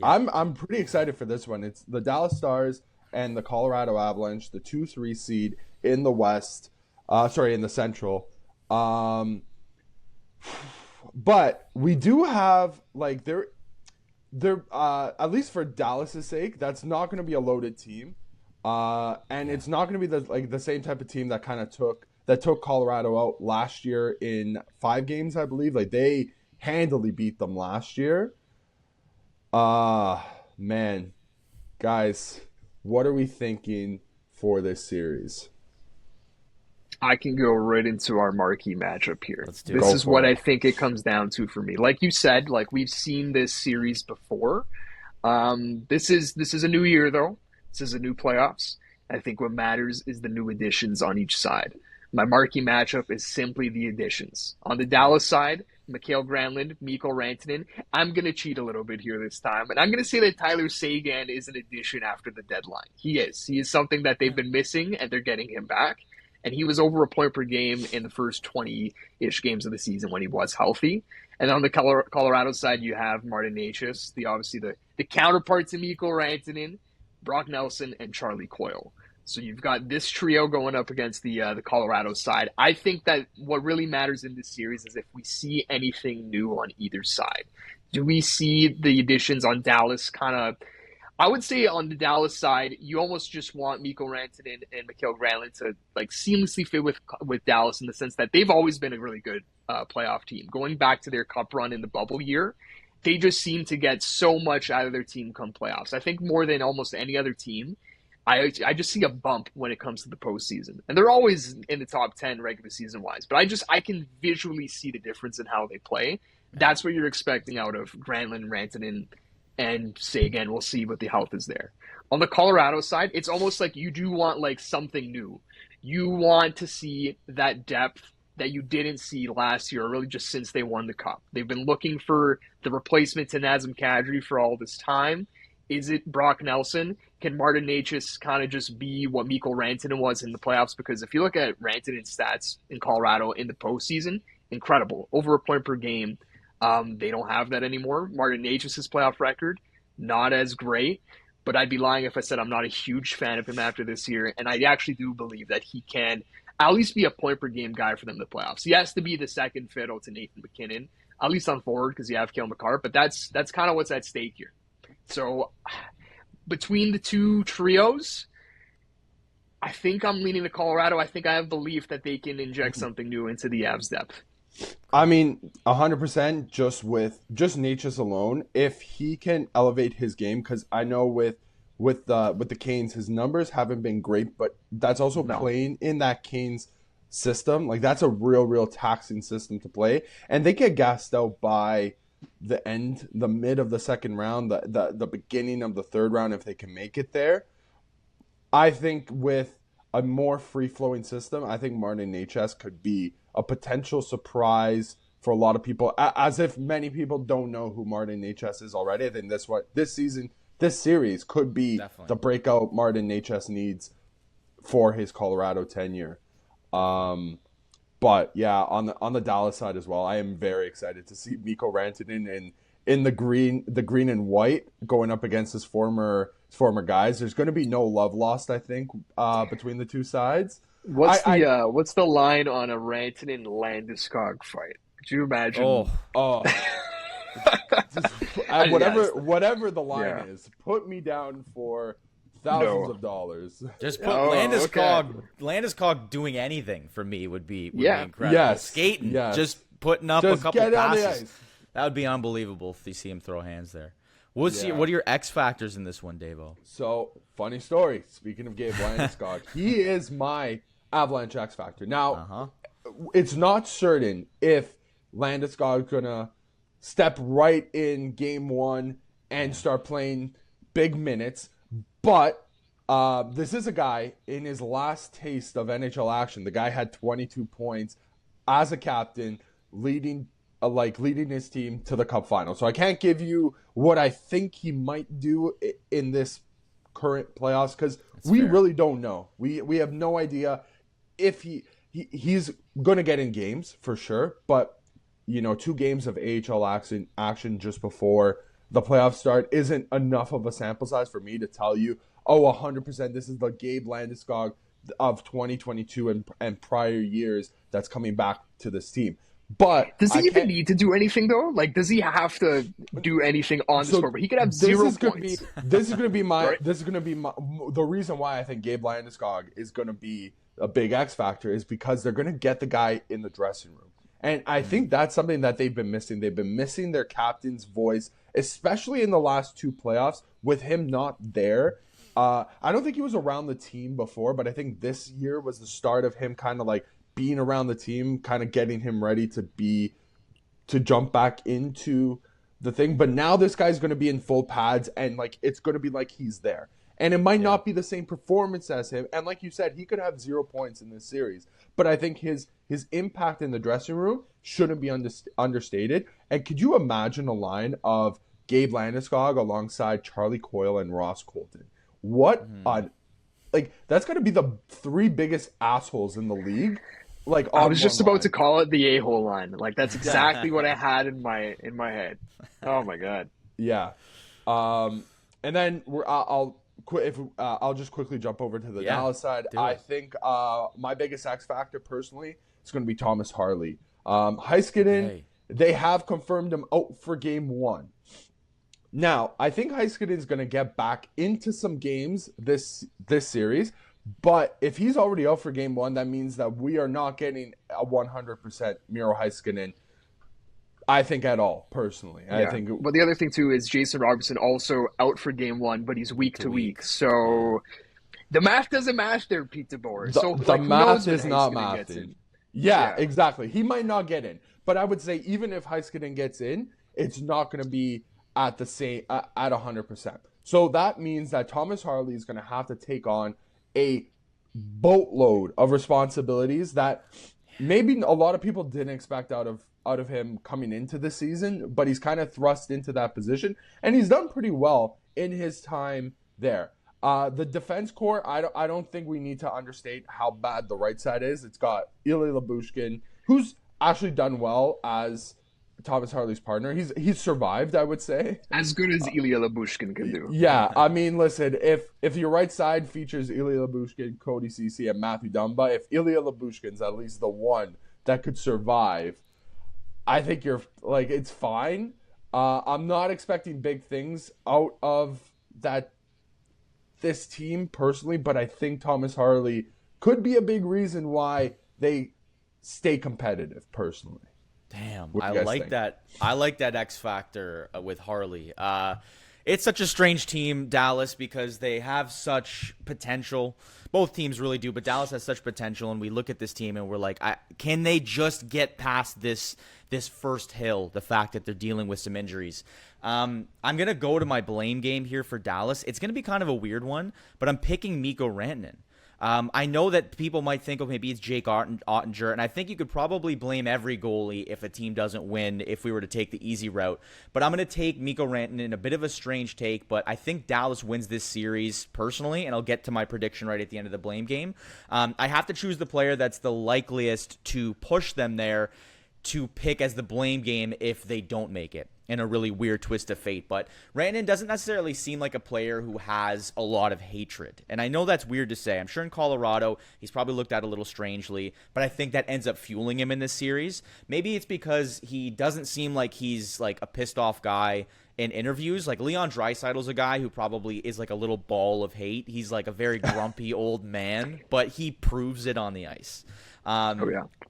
Yeah. I'm pretty excited for this one. It's the Dallas Stars and the Colorado Avalanche, the 2-3 seed in the West. In the Central. But we do have like they're at least for Dallas's sake, that's not going to be a loaded team, and it's not going to be the same type of team that kind of took Colorado out last year in 5 games, I believe. Like they handily beat them last year. Man, guys, what are we thinking for this series? I can go right into our marquee matchup here. Let's do This it. is what I think it comes down to for me. Like you said, like we've seen this series before. This is a new year though. This is a new playoffs. I think what matters is the new additions on each side. My marquee matchup is simply the additions. On the Dallas side, Mikael Granlund, Mikko Rantanen. I'm going to cheat a little bit here this time, and I'm going to say that Tyler Seguin is an addition after the deadline. He is. He is something that they've been missing, and they're getting him back. And he was over a point per game in the first 20-ish games of the season when he was healthy. And on the Colorado side, you have Martin Necas, obviously the counterpart to Mikko Rantanen, Brock Nelson, and Charlie Coyle. So you've got this trio going up against the Colorado side. I think that what really matters in this series is if we see anything new on either side. Do we see the additions on Dallas kind of – I would say on the Dallas side, you almost just want Mikko Rantanen and Mikael Granlund to like seamlessly fit with Dallas in the sense that they've always been a really good playoff team. Going back to their cup run in the bubble year, they just seem to get so much out of their team come playoffs. I think more than almost any other team, I just see a bump when it comes to the postseason. And they're always in the top 10 regular season wise, but I can visually see the difference in how they play. That's what you're expecting out of Granlund, Rantanen, and say again, we'll see what the health is there. On the Colorado side, it's almost like you do want like something new. You want to see that depth that you didn't see last year, or really just since they won the cup. They've been looking for the replacement to Nazem Kadri for all this time. Is it Brock Nelson? Can Martin Necas kind of just be what Mikko Rantanen was in the playoffs? Because if you look at Rantanen's stats in Colorado in the postseason, incredible. Over a point per game. They don't have that anymore. Martin Necas' playoff record, not as great, but I'd be lying if I said I'm not a huge fan of him after this year, and I actually do believe that he can at least be a point-per-game guy for them in the playoffs. He has to be the second fiddle to Nathan MacKinnon, at least on forward because you have Cale Makar, but that's kind of what's at stake here. So between the two trios, I think I'm leaning to Colorado. I think I have belief that they can inject something new into the Avs' depth. I mean, 100% just with Necas alone, if he can elevate his game, because I know with the Canes, his numbers haven't been great, but that's also playing in that Canes system. Like that's a real taxing system to play, and they get gassed out by the mid of the second round, the beginning of the third round if they can make it there. I think with a more free-flowing system, I think Martin Necas could be a potential surprise for a lot of people, as if many people don't know who Martin Necas is already. I think this series could be the breakout Martin Necas needs for his Colorado tenure. But yeah, on the Dallas side as well, I am very excited to see Mikko Rantanen in the green and white going up against his former guys. There's going to be no love lost, I think, between the two sides. What's the line on a Rantanen Landeskog fight? Could you imagine? Oh. Whatever the line is, put me down for thousands of dollars. Just put Landeskog doing anything for me would be incredible. Yes. Skating, just putting up a couple passes. That would be unbelievable if you see him throw hands there. What are your X factors in this one, Davo? So, funny story. Speaking of Gabe Landeskog, he is my Avalanche X factor. Now, it's not certain if Landeskog's gonna step right in game one and start playing big minutes, but this is a guy in his last taste of NHL action. The guy had 22 points as a captain, leading his team to the Cup final. So I can't give you what I think he might do in this current playoffs because really don't know. We have no idea if he's going to get in games for sure, but 2 games of AHL action just before the playoff start isn't enough of a sample size for me to tell you, oh, 100% this is the Gabe Landeskog of 2022 and prior years that's coming back to this team. But does he even need to do anything though? Like, does he have to do anything on the scoreboard? He could have 0 points. This is going to be my. This is going to be the reason why I think Gabe Landeskog is going to be a big X factor is because they're going to get the guy in the dressing room, and I think that's something that they've been missing. They've been missing their captain's voice, especially in the last 2 playoffs with him not there. I don't think he was around the team before, but I think this year was the start of him kind of like being around the team, kind of getting him ready to jump back into the thing. But now this guy's going to be in full pads, and like it's going to be like he's there. And it might not be the same performance as him. And like you said, he could have 0 points in this series. But I think his impact in the dressing room shouldn't be understated. And could you imagine a line of Gabe Landeskog alongside Charlie Coyle and Ross Colton? What like that's going to be the 3 biggest assholes in the league. Like I was just about to call it the a-hole line. Like that's exactly what I had in my head. Oh my god. Yeah. And then I'll just quickly jump over to the Dallas side. I think my biggest X factor personally is going to be Thomas Harley. Heiskanen, they have confirmed him out for game 1. Now, I think Heiskanen is going to get back into some games this series. But if he's already out for game 1, that means that we are not getting a 100% Miro Heiskanen, I think, at all, personally. Yeah. But the other thing, too, is Jason Robertson also out for game 1, but he's week to week. So the math doesn't match there, Pete DeBoer. The math is not mathing. Yeah, exactly. He might not get in. But I would say even if Heiskanen gets in, it's not going to be at the same at 100%. So that means that Thomas Harley is going to have to take on a boatload of responsibilities that maybe a lot of people didn't expect out of him coming into the season, but he's kind of thrust into that position, and he's done pretty well in his time there. The defense core, I don't think we need to understate how bad the right side is. It's got Ilya Lyubushkin, who's actually done well as Thomas Harley's partner. He's survived, I would say. As good as Ilya Lyubushkin can do. Yeah, I mean, listen, if your right side features Ilya Lyubushkin, Cody Ceci, and Matthew Dumba, if Ilya Lyubushkin's at least the one that could survive, I think you're like it's fine. I'm not expecting big things out of this team personally, but I think Thomas Harley could be a big reason why they stay competitive personally. Damn, I like that. I like that X factor with Harley. It's such a strange team, Dallas, because they have such potential. Both teams really do, but Dallas has such potential, and we look at this team and we're like, can they just get past this first hill, the fact that they're dealing with some injuries? I'm going to go to my blame game here for Dallas. It's going to be kind of a weird one, but I'm picking Mikko Rantanen. I know that people might think, maybe it's Jake Ottinger, and I think you could probably blame every goalie if a team doesn't win if we were to take the easy route. But I'm going to take Mikko Rantanen, a bit of a strange take, but I think Dallas wins this series personally, and I'll get to my prediction right at the end of the blame game. I have to choose the player that's the likeliest to push them there to pick as the blame game if they don't make it, in a really weird twist of fate. But Rantanen doesn't necessarily seem like a player who has a lot of hatred. And I know that's weird to say. I'm sure in Colorado, he's probably looked at a little strangely, but I think that ends up fueling him in this series. Maybe it's because he doesn't seem like he's like a pissed off guy in interviews. Like Leon Draisaitl's a guy who probably is like a little ball of hate. He's like a very grumpy old man, but he proves it on the ice.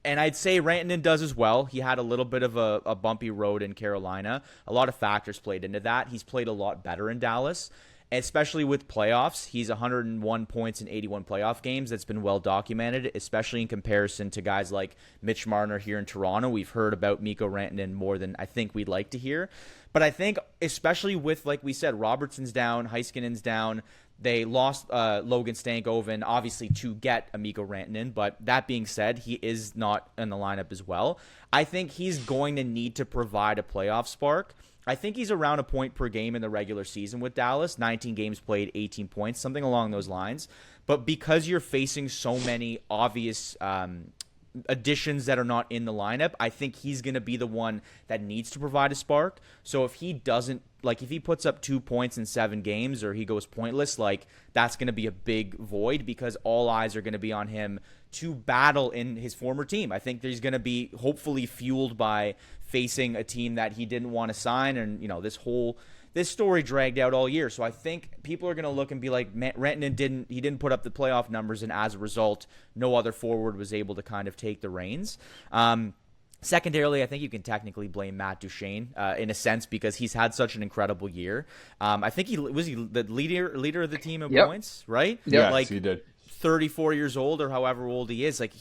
And I'd say Rantanen does as well. He had a little bit of a bumpy road in Carolina. A lot of factors played into that. He's played a lot better in Dallas, especially with playoffs. He's 101 points in 81 playoff games. That's been well documented, especially in comparison to guys like Mitch Marner here in Toronto. We've heard about Mikko Rantanen more than I think we'd like to hear. But I think, especially with, like we said, Robertson's down, Heiskanen's down. They lost Logan Stankoven, obviously, to get a Mikko Rantanen. But that being said, he is not in the lineup as well. I think he's going to need to provide a playoff spark. I think he's around a point per game in the regular season with Dallas. 19 games played, 18 points, something along those lines. But because you're facing so many obvious additions that are not in the lineup, I think he's going to be the one that needs to provide a spark. So if he doesn't, like if he puts up 2 points in 7 games or he goes pointless, like that's going to be a big void because all eyes are going to be on him to battle in his former team. I think he's going to be hopefully fueled by facing a team that he didn't want to sign, and this story dragged out all year. So I think people are going to look and be like, Rantanen didn't put up the playoff numbers, and as a result, no other forward was able to kind of take the reins. Secondarily, I think you can technically blame Matt Duchene in a sense because he's had such an incredible year. I think he was the leader of the team in points, right? Yeah, yes, he did. 34 years old or however old he is. Like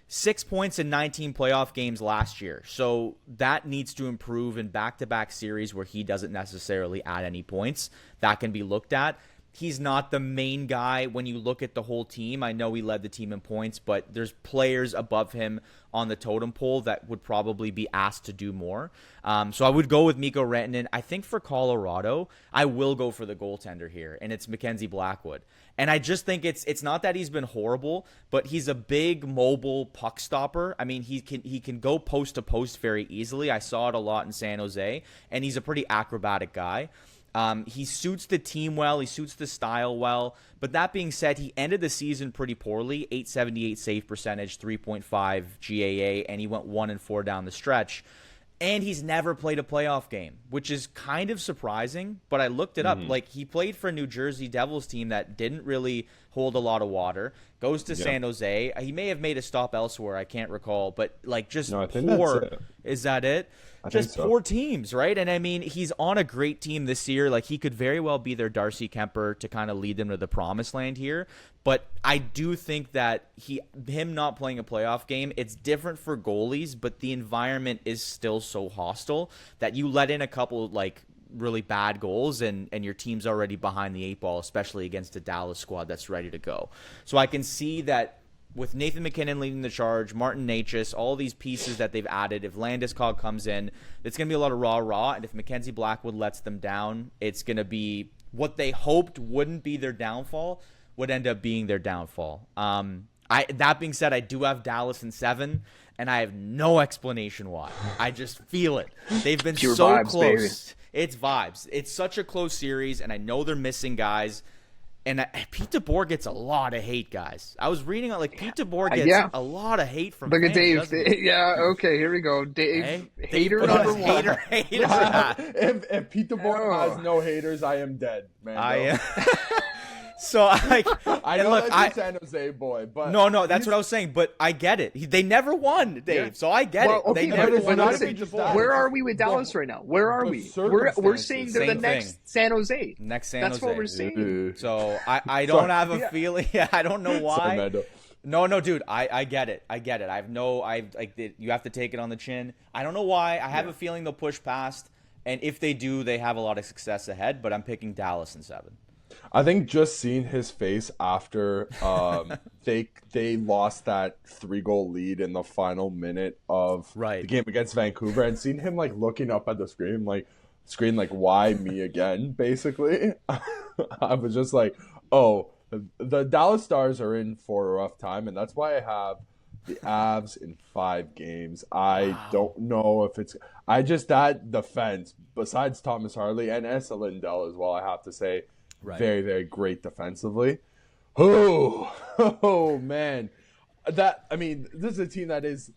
6 points in 19 playoff games last year. So that needs to improve in back-to-back series where he doesn't necessarily add any points. That can be looked at. He's not the main guy when you look at the whole team. I know he led the team in points, but there's players above him on the totem pole that would probably be asked to do more. So I would go with Mikko Rantanen. I think for Colorado, I will go for the goaltender here, and it's Mackenzie Blackwood. And I just think it's not that he's been horrible, but he's a big mobile puck stopper. I mean, he can go post to post very easily. I saw it a lot in San Jose, and he's a pretty acrobatic guy. He suits the team well. He suits the style well. But that being said, he ended the season pretty poorly. .878 save percentage, 3.5 GAA, and he went 1-4 down the stretch. And he's never played a playoff game, which is kind of surprising. But I looked it up. Like, he played for a New Jersey Devils team that didn't really hold a lot of water. Goes to San Jose. He may have made a stop elsewhere. I can't recall. But, like, just poor. Is that it? Just poor teams, right? And I mean, he's on a great team this year. Like, he could very well be their Darcy Kemper to kind of lead them to the promised land here. But I do think that him not playing a playoff game, it's different for goalies, but the environment is still so hostile that you let in a couple like really bad goals and your team's already behind the 8 ball, especially against a Dallas squad that's ready to go. So I can see that with Nathan MacKinnon leading the charge, Martin Necas, all these pieces that they've added, if Landeskog comes in, it's going to be a lot of rah-rah, and if Mackenzie Blackwood lets them down, it's going to be what they hoped wouldn't be their downfall would end up being their downfall. That being said, I do have Dallas in 7, and I have no explanation why. I just feel it. They've been Pure so vibes, close. baby. It's vibes. It's such a close series, and I know they're missing guys. And Pete DeBoer gets a lot of hate, guys. I was reading like Pete DeBoer gets a lot of hate from Look fans. at Dave. Doesn't Okay, here we go. Dave, hater Dave number one. Hater. If Pete DeBoer has no haters, I am dead, man. I am. So I know look, that's a San Jose boy, but no, that's what I was saying. But I get it. They never won, Dave. So I get it. Okay, they never won. Where are we with Dallas right now? Where are we? We're saying they're the next San Jose. Next San That's Jose. what we're saying. So I don't have a feeling. I don't know why. No, dude. I get it. You have to take it on the chin. I don't know why. I have a feeling they'll push past, and if they do, they have a lot of success ahead. But I'm picking Dallas in 7. I think just seeing his face after they lost that 3-goal lead in the final minute of the game against Vancouver, and seeing him like looking up at the screen like why me again, basically. I was just like, oh, the Dallas Stars are in for a rough time, and that's why I have the Avs in 5 games. I don't know if it's that defense besides Thomas Harley and Esa Lindell as well, I have to say. Very, very great defensively. Oh, man. This is a team that is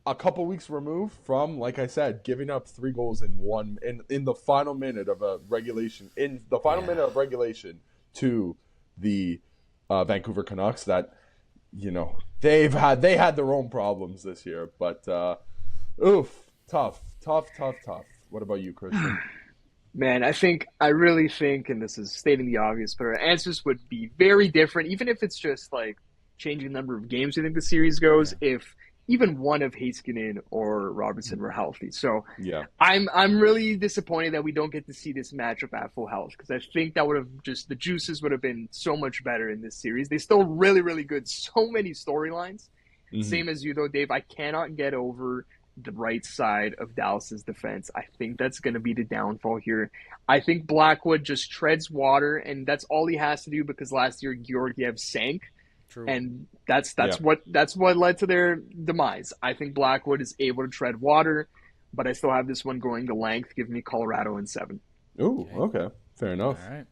a couple weeks removed from, like I said, giving up 3 goals in the final minute of a regulation. In the final minute of regulation to the Vancouver Canucks that, they had their own problems this year. But, tough. What about you, Christian? Man, I really think, and this is stating the obvious, but our answers would be very different, even if it's just like changing the number of games we think the series goes, if even one of Heiskanen or Robertson were healthy. So I'm really disappointed that we don't get to see this matchup at full health, because I think that would have the juices would have been so much better in this series. They still really, really good. So many storylines. Mm-hmm. Same as you though, Dave. I cannot get over the right side of Dallas's defense. I think that's going to be the downfall here. I think Blackwood just treads water, and that's all he has to do, because last year Georgiev sank. True. And that's what led to their demise. I think Blackwood is able to tread water, but I still have this one going to length. Give me Colorado in 7. Ooh, okay. Fair enough. All right.